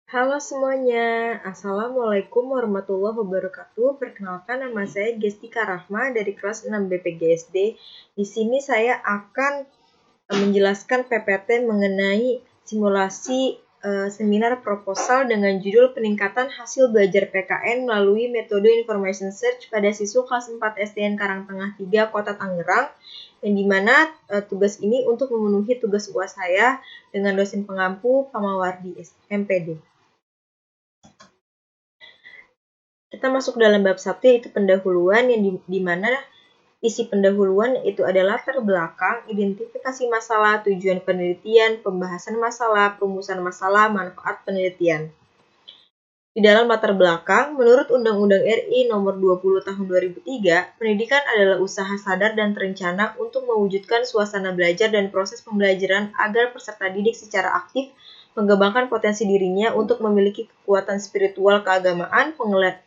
Halo semuanya, Assalamualaikum warahmatullahi wabarakatuh. Perkenalkan, nama saya Gestika Rahma dari kelas 6 BPGSD. Di sini saya akan menjelaskan PPT mengenai simulasi seminar proposal dengan judul peningkatan hasil belajar PKN melalui metode information search pada siswa kelas 4 SDN Karangtengah 3 Kota Tangerang, yang dimana tugas ini untuk memenuhi tugas UAS saya dengan dosen pengampu Pamawardi MPD. Kita masuk dalam bab 1, yaitu pendahuluan, yang di mana isi pendahuluan itu adalah latar belakang, identifikasi masalah, tujuan penelitian, pembahasan masalah, perumusan masalah, manfaat penelitian. Di dalam latar belakang, menurut Undang-Undang RI Nomor 20 Tahun 2003, pendidikan adalah usaha sadar dan terencana untuk mewujudkan suasana belajar dan proses pembelajaran agar peserta didik secara aktif mengembangkan potensi dirinya untuk memiliki kekuatan spiritual keagamaan,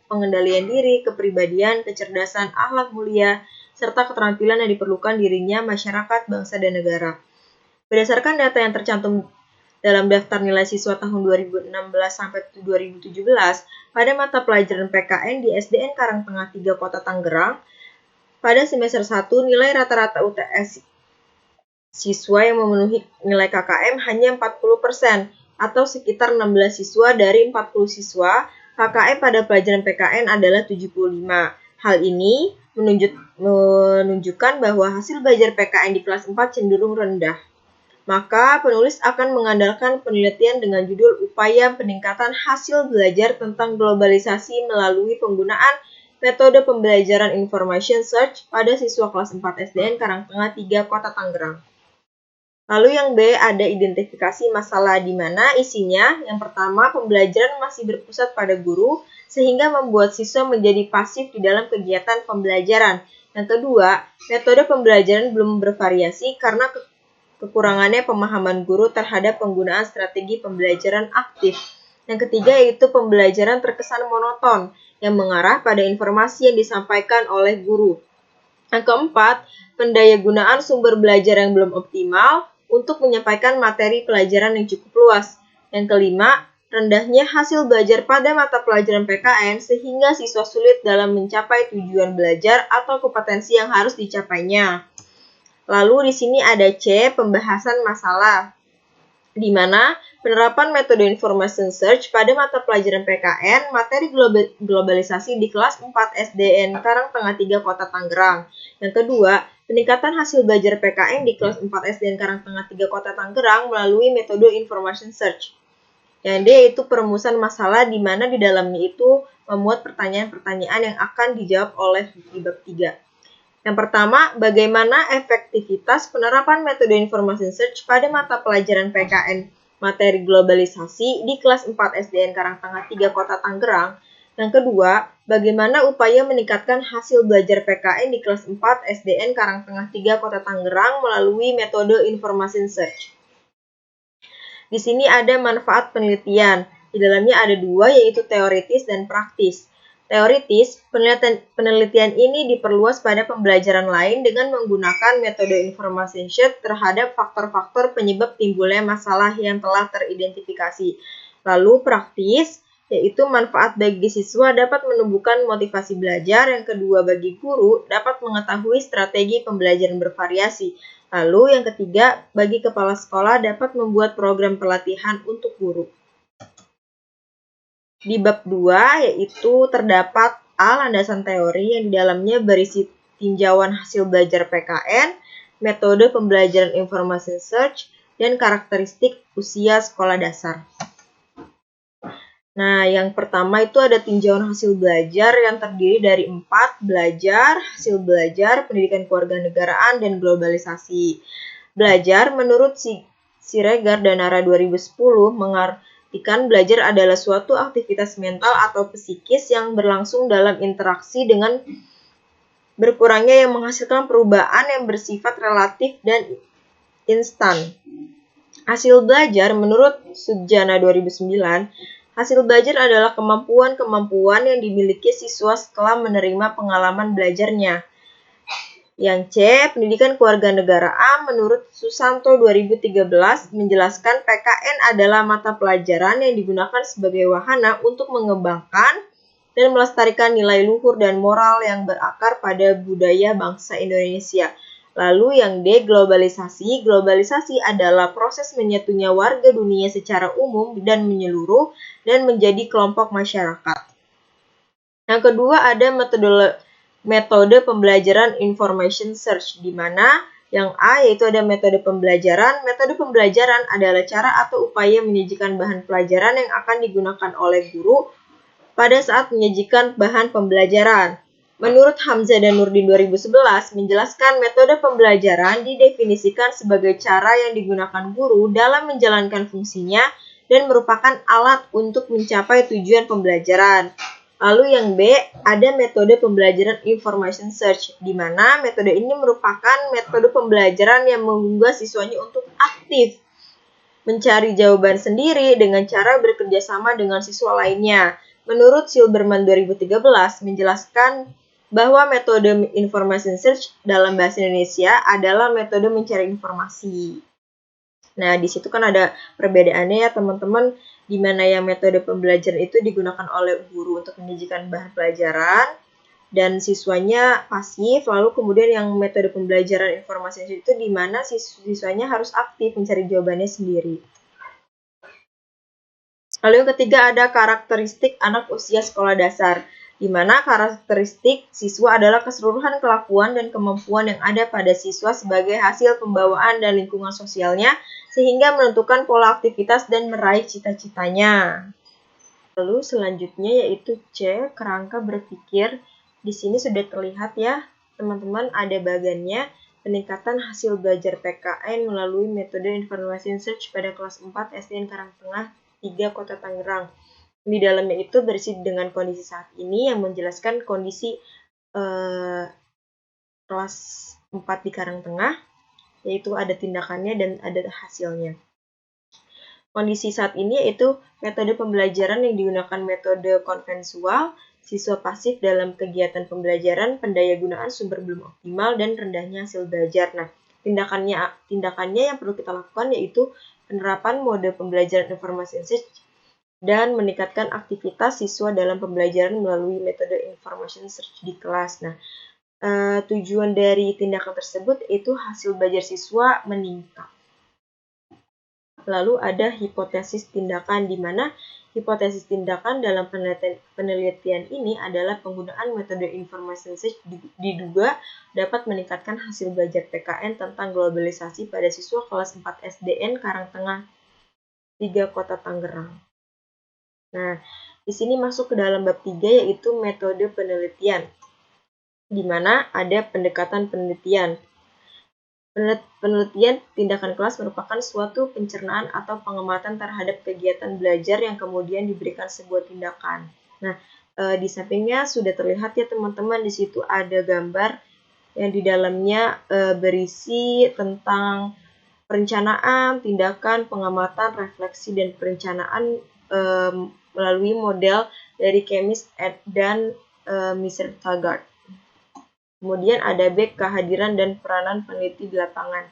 pengendalian diri, kepribadian, kecerdasan, akhlak mulia, serta keterampilan yang diperlukan dirinya, masyarakat, bangsa, dan negara. Berdasarkan data yang tercantum dalam daftar nilai siswa tahun 2016 sampai 2017, pada mata pelajaran PKN di SDN Karangtengah 3 Kota Tangerang, pada semester 1 nilai rata-rata UTS siswa yang memenuhi nilai KKM hanya 40%, atau sekitar 16 siswa dari 40 siswa. KKM pada pelajaran PKN adalah 75. Hal ini menunjukkan bahwa hasil belajar PKN di kelas 4 cenderung rendah. Maka penulis akan mengandalkan penelitian dengan judul Upaya Peningkatan Hasil Belajar tentang Globalisasi melalui penggunaan metode pembelajaran Information Search pada siswa kelas 4 SDN Karangtengah 3 Kota Tangerang. Lalu yang B, ada identifikasi masalah, di mana isinya yang pertama, pembelajaran masih berpusat pada guru sehingga membuat siswa menjadi pasif di dalam kegiatan pembelajaran. Yang kedua, metode pembelajaran belum bervariasi karena kekurangannya pemahaman guru terhadap penggunaan strategi pembelajaran aktif. Yang ketiga yaitu pembelajaran terkesan monoton yang mengarah pada informasi yang disampaikan oleh guru. Yang keempat, pendayagunaan sumber belajar yang belum optimal untuk menyampaikan materi pelajaran yang cukup luas. Yang kelima, rendahnya hasil belajar pada mata pelajaran PKN sehingga siswa sulit dalam mencapai tujuan belajar atau kompetensi yang harus dicapainya. Lalu di sini ada C, pembahasan masalah, di mana penerapan metode information search pada mata pelajaran PKN materi globalisasi di kelas 4 SDN Karangtengah 3 Kota Tangerang. Yang kedua, peningkatan hasil belajar PKN di kelas 4 SDN Karangtengah 3 Kota Tangerang melalui metode information search. Yang D yaitu perumusan masalah, di mana di dalamnya itu memuat pertanyaan-pertanyaan yang akan dijawab oleh di bab 3. Yang pertama, bagaimana efektivitas penerapan metode information search pada mata pelajaran PKN materi globalisasi di kelas 4 SDN Karangtengah 3 Kota Tangerang. Yang kedua, bagaimana upaya meningkatkan hasil belajar PKN di kelas 4 SDN Karangtengah 3 Kota Tangerang melalui metode information search. Di sini ada manfaat penelitian. Di dalamnya ada dua, yaitu teoritis dan praktis. Teoritis, penelitian ini diperluas pada pembelajaran lain dengan menggunakan metode information search terhadap faktor-faktor penyebab timbulnya masalah yang telah teridentifikasi. Lalu praktis, yaitu manfaat bagi siswa dapat menumbuhkan motivasi belajar. Yang kedua, bagi guru dapat mengetahui strategi pembelajaran bervariasi. Lalu yang ketiga, bagi kepala sekolah dapat membuat program pelatihan untuk guru. Di bab 2 yaitu terdapat A, landasan teori, yang di dalamnya berisi tinjauan hasil belajar PKN, metode pembelajaran information search, dan karakteristik usia sekolah dasar. Nah, yang pertama itu ada tinjauan hasil belajar yang terdiri dari 4, belajar, hasil belajar, pendidikan kewarganegaraan, dan globalisasi. Belajar menurut Siregar dan Nara 2010 mengartikan belajar adalah suatu aktivitas mental atau psikis yang berlangsung dalam interaksi dengan berkurangnya yang menghasilkan perubahan yang bersifat relatif dan instan. Hasil belajar menurut Sujana 2009, hasil belajar adalah kemampuan-kemampuan yang dimiliki siswa setelah menerima pengalaman belajarnya. Yang C, pendidikan kewarganegaraan menurut Susanto 2013 menjelaskan PKN adalah mata pelajaran yang digunakan sebagai wahana untuk mengembangkan dan melestarikan nilai luhur dan moral yang berakar pada budaya bangsa Indonesia. Lalu yang D, globalisasi. Globalisasi adalah proses menyatunya warga dunia secara umum dan menyeluruh dan menjadi kelompok masyarakat. Yang kedua ada metode pembelajaran information search, di mana yang A yaitu ada metode pembelajaran. Metode pembelajaran adalah cara atau upaya menyajikan bahan pelajaran yang akan digunakan oleh guru pada saat menyajikan bahan pembelajaran. Menurut Hamzah dan Nurdin 2011, menjelaskan metode pembelajaran didefinisikan sebagai cara yang digunakan guru dalam menjalankan fungsinya dan merupakan alat untuk mencapai tujuan pembelajaran. Lalu yang B, ada metode pembelajaran information search, di mana metode ini merupakan metode pembelajaran yang menggugah siswanya untuk aktif mencari jawaban sendiri dengan cara bekerja sama dengan siswa lainnya. Menurut Silberman 2013 menjelaskan bahwa metode information search dalam bahasa Indonesia adalah metode mencari informasi. Nah, di situ kan ada perbedaannya ya teman-teman, di mana yang metode pembelajaran itu digunakan oleh guru untuk menyajikan bahan pelajaran dan siswanya pasif, lalu kemudian yang metode pembelajaran informasi itu di mana siswanya harus aktif mencari jawabannya sendiri. Lalu yang ketiga ada karakteristik anak usia sekolah dasar, di mana karakteristik siswa adalah keseluruhan kelakuan dan kemampuan yang ada pada siswa sebagai hasil pembawaan dan lingkungan sosialnya, sehingga menentukan pola aktivitas dan meraih cita-citanya. Lalu selanjutnya yaitu C, kerangka berpikir. Di sini sudah terlihat ya, teman-teman ada bagannya peningkatan hasil belajar PKN melalui metode information search pada kelas 4 SDN Karangtengah 3 Kota Tangerang. Di dalamnya itu berisi dengan kondisi saat ini yang menjelaskan kondisi kelas 4 di Karangtengah, yaitu ada tindakannya dan ada hasilnya. Kondisi saat ini yaitu metode pembelajaran yang digunakan metode konvensual, siswa pasif dalam kegiatan pembelajaran, pendayagunaan sumber belum optimal, dan rendahnya hasil belajar. Nah, tindakannya yang perlu kita lakukan yaitu penerapan mode pembelajaran information search dan meningkatkan aktivitas siswa dalam pembelajaran melalui metode information search di kelas. Nah, tujuan dari tindakan tersebut itu hasil belajar siswa meningkat. Lalu ada hipotesis tindakan, di mana hipotesis tindakan dalam penelitian ini adalah penggunaan metode information search diduga dapat meningkatkan hasil belajar PKN tentang globalisasi pada siswa kelas 4 SDN Karangtengah 3 Kota Tangerang. Nah, di sini masuk ke dalam bab 3 yaitu metode penelitian, di mana ada pendekatan penelitian. Penelitian tindakan kelas merupakan suatu pencernaan atau pengamatan terhadap kegiatan belajar yang kemudian diberikan sebuah tindakan. Nah, di sampingnya sudah terlihat ya teman-teman, di situ ada gambar yang di dalamnya berisi tentang perencanaan, tindakan, pengamatan, refleksi, dan perencanaan melalui model dari Chemist dan Mr. Taggart. Kemudian ada B, kehadiran dan peranan peneliti di lapangan.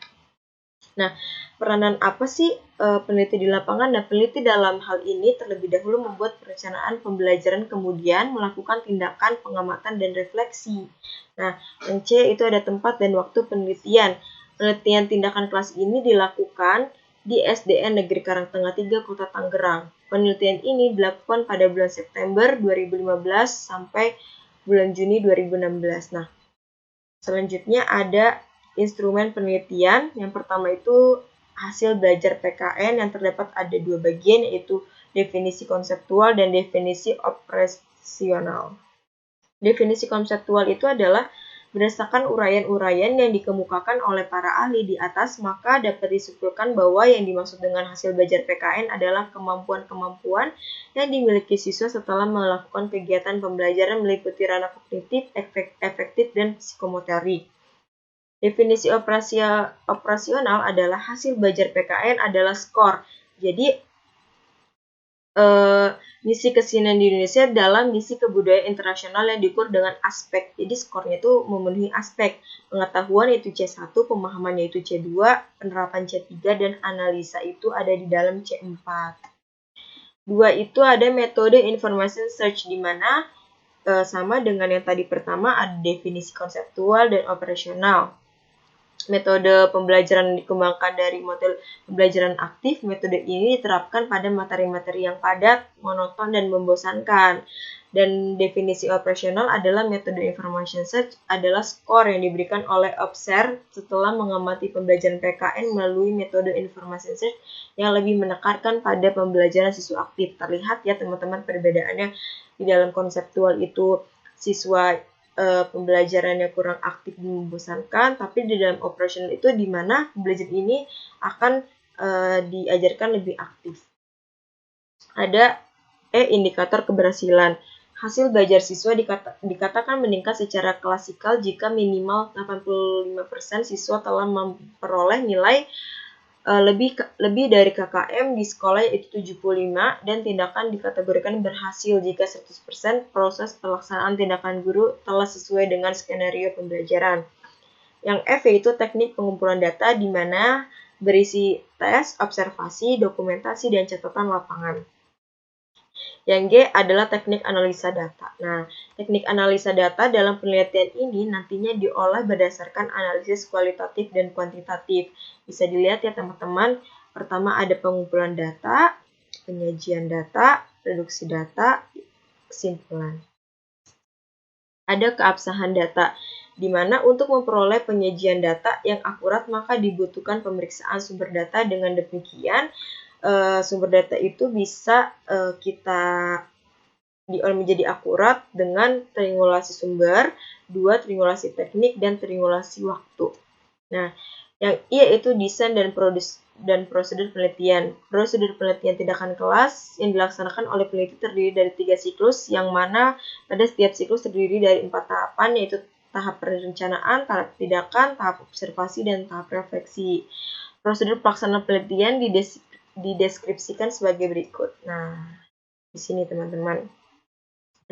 Nah, peranan apa sih peneliti di lapangan? Nah, peneliti dalam hal ini terlebih dahulu membuat perencanaan pembelajaran, kemudian melakukan tindakan pengamatan dan refleksi. Nah, yang C itu ada tempat dan waktu penelitian. Penelitian tindakan kelas ini dilakukan di SDN Negeri Karangtengah 3 Kota Tangerang. Penelitian ini dilakukan pada bulan September 2015 sampai bulan Juni 2016. Nah, selanjutnya ada instrumen penelitian. Yang pertama itu hasil belajar PKN yang terdapat ada dua bagian, yaitu definisi konseptual dan definisi operasional. Definisi konseptual itu adalah berdasarkan uraian-uraian yang dikemukakan oleh para ahli di atas, maka dapat disimpulkan bahwa yang dimaksud dengan hasil belajar PKN adalah kemampuan-kemampuan yang dimiliki siswa setelah melakukan kegiatan pembelajaran meliputi ranah kognitif, efektif, dan psikomotorik. Definisi operasional adalah hasil belajar PKN adalah skor. Jadi, misi kesenian di Indonesia dalam misi kebudayaan internasional yang diukur dengan aspek. Jadi skornya itu memenuhi aspek. Pengetahuan yaitu C1, pemahaman yaitu C2, penerapan C3, dan analisa itu ada di dalam C4. Dua itu ada metode information search di mana sama dengan yang tadi pertama ada definisi konseptual dan operasional. Metode pembelajaran dikembangkan dari model pembelajaran aktif. Metode ini diterapkan pada materi-materi yang padat, monoton, dan membosankan. Dan definisi operasional adalah metode information search adalah skor yang diberikan oleh observer setelah mengamati pembelajaran PKN melalui metode information search yang lebih menekankan pada pembelajaran siswa aktif. Terlihat ya teman-teman perbedaannya di dalam konseptual itu siswa pembelajarannya kurang aktif dan membosankan, tapi di dalam operasional itu di mana pembelajaran ini akan diajarkan lebih aktif. Ada indikator keberhasilan. Hasil belajar siswa dikatakan meningkat secara klasikal jika minimal 85% siswa telah memperoleh nilai lebih dari KKM di sekolah yaitu 75 dan tindakan dikategorikan berhasil jika 100% proses pelaksanaan tindakan guru telah sesuai dengan skenario pembelajaran. Yang F yaitu teknik pengumpulan data di mana berisi tes, observasi, dokumentasi, dan catatan lapangan. Yang G adalah teknik analisa data. Nah, teknik analisa data dalam penelitian ini nantinya diolah berdasarkan analisis kualitatif dan kuantitatif. Bisa dilihat ya teman-teman, pertama ada pengumpulan data, penyajian data, reduksi data, kesimpulan. Ada keabsahan data, di mana untuk memperoleh penyajian data yang akurat maka dibutuhkan pemeriksaan sumber data. Dengan demikian, sumber data itu bisa kita diolah menjadi akurat dengan triangulasi sumber, 2 triangulasi teknik, dan triangulasi waktu. Nah, yang I yaitu desain dan prosedur penelitian. Prosedur penelitian tindakan kelas yang dilaksanakan oleh peneliti terdiri dari 3 siklus, yang mana pada setiap siklus terdiri dari 4 tahapan, yaitu tahap perencanaan, tahap tindakan, tahap observasi, dan tahap refleksi. Prosedur pelaksanaan penelitian dideskripsikan sebagai berikut. Nah, di sini teman-teman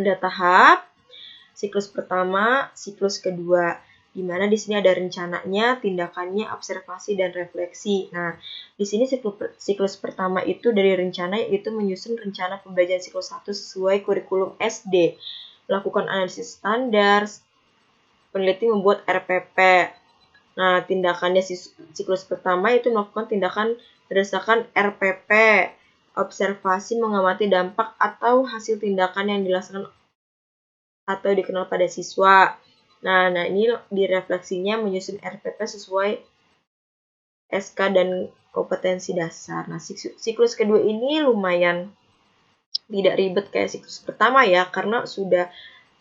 ada tahap siklus pertama, siklus kedua, di mana di sini ada rencananya, tindakannya, observasi, dan refleksi. Nah, di sini siklus pertama itu dari rencana yaitu menyusun rencana pembelajaran siklus 1 sesuai kurikulum SD, melakukan analisis standar, peneliti membuat RPP. Nah, tindakannya siklus pertama itu melakukan tindakan berdasarkan RPP, observasi mengamati dampak atau hasil tindakan yang dilaksanakan atau dikenal pada siswa. Nah ini direfleksinya menyusun RPP sesuai SK dan kompetensi dasar. Nah, siklus kedua ini lumayan tidak ribet kayak siklus pertama ya, karena sudah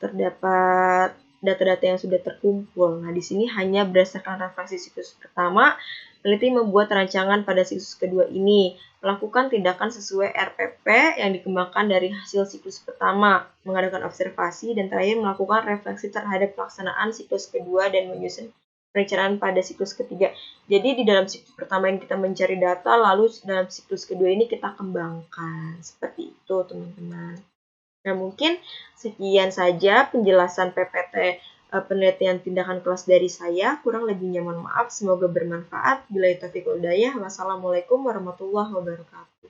terdapat data-data yang sudah terkumpul. Nah, di sini hanya berdasarkan refleksi siklus pertama, peneliti membuat rancangan pada siklus kedua ini, melakukan tindakan sesuai RPP yang dikembangkan dari hasil siklus pertama, mengadakan observasi, dan terakhir melakukan refleksi terhadap pelaksanaan siklus kedua dan menyusun perencanaan pada siklus ketiga. Jadi di dalam siklus pertama yang kita mencari data, lalu dalam siklus kedua ini kita kembangkan. Seperti itu teman-teman. Nah, mungkin sekian saja penjelasan PPT penelitian tindakan kelas dari saya. Kurang lebihnya mohon maaf, semoga bermanfaat. Billahi taufiq wal hidayah. Wassalamualaikum warahmatullahi wabarakatuh.